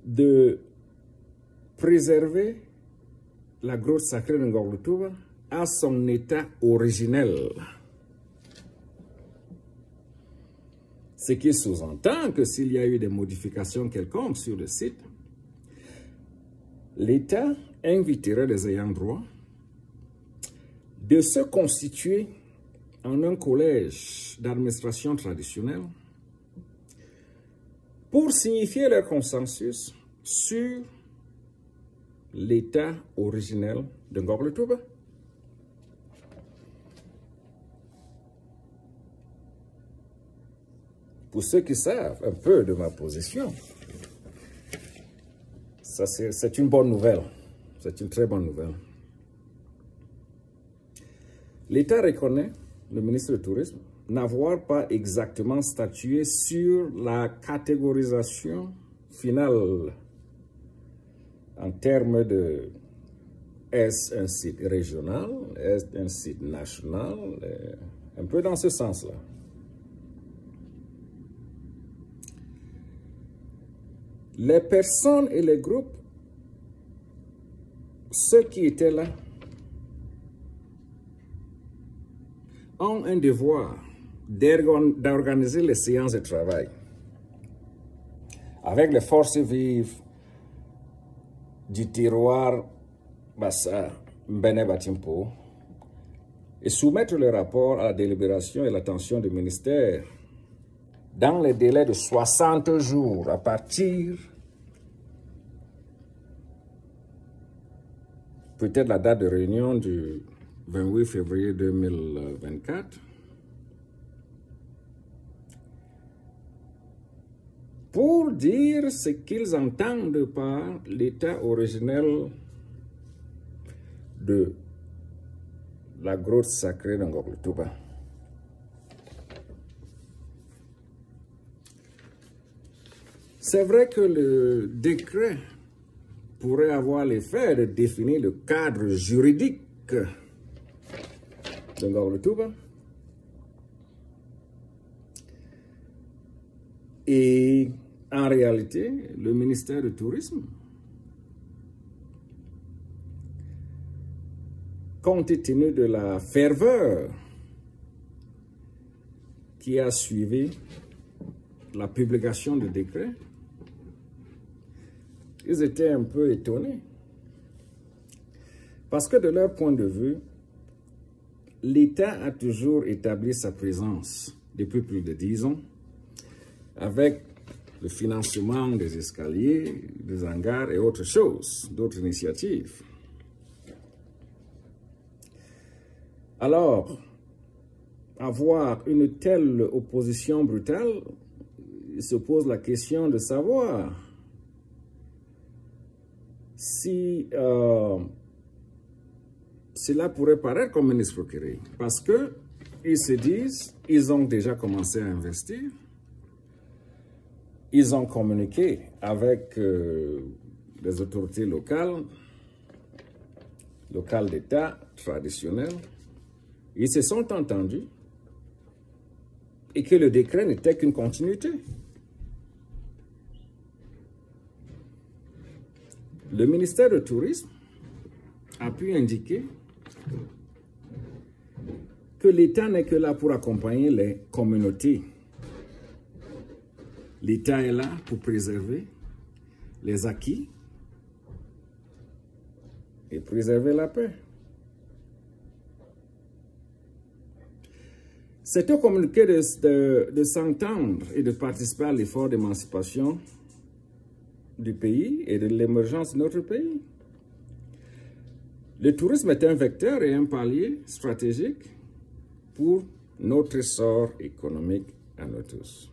de préserver la grotte sacrée de Ngor le Touba à son état originel. Ce qui sous-entend que s'il y a eu des modifications quelconques sur le site, l'État inviterait les ayants droit de se constituer en un collège d'administration traditionnelle pour signifier leur consensus sur l'état originel de Ngor le Touba. Pour ceux qui savent un peu de ma position, c'est une bonne nouvelle. C'est une très bonne nouvelle. L'État reconnaît, le ministre du Tourisme, n'avoir pas exactement statué sur la catégorisation finale en termes de est-ce un site régional, est-ce un site national, un peu dans ce sens-là. Les personnes et les groupes, ceux qui étaient là, ont un devoir d'organiser les séances de travail avec les forces vives du terroir Bassa Mbene Batimpo et soumettre le rapport à la délibération et l'attention du ministère dans les délais de 60 jours à partir peut-être la date de réunion du 28 février 2024 pour dire ce qu'ils entendent par l'état originel de la grotte sacrée de Ngor le Touba. C'est vrai que le décret pourrait avoir l'effet de définir le cadre juridique de Ngor le Touba. Et en réalité, le ministère du Tourisme, compte tenu de la ferveur qui a suivi la publication du décret, ils étaient un peu étonnés. Parce que de leur point de vue, l'État a toujours établi sa présence depuis plus de 10 ans avec le financement des escaliers, des hangars et autres choses, d'autres initiatives. Alors, avoir une telle opposition brutale, il se pose la question de savoir si cela pourrait paraître comme une escroquerie. Parce qu'ils se disent, ils ont déjà commencé à investir, ils ont communiqué avec les autorités locales d'État traditionnelles, ils se sont entendus et que le décret n'était qu'une continuité. Le ministère du Tourisme a pu indiquer que l'État n'est que là pour accompagner les communautés. L'État est là pour préserver les acquis et préserver la paix. C'est au communiqué de s'entendre et de participer à l'effort d'émancipation du pays et de l'émergence de notre pays. Le tourisme est un vecteur et un palier stratégique pour notre essor économique à nous tous.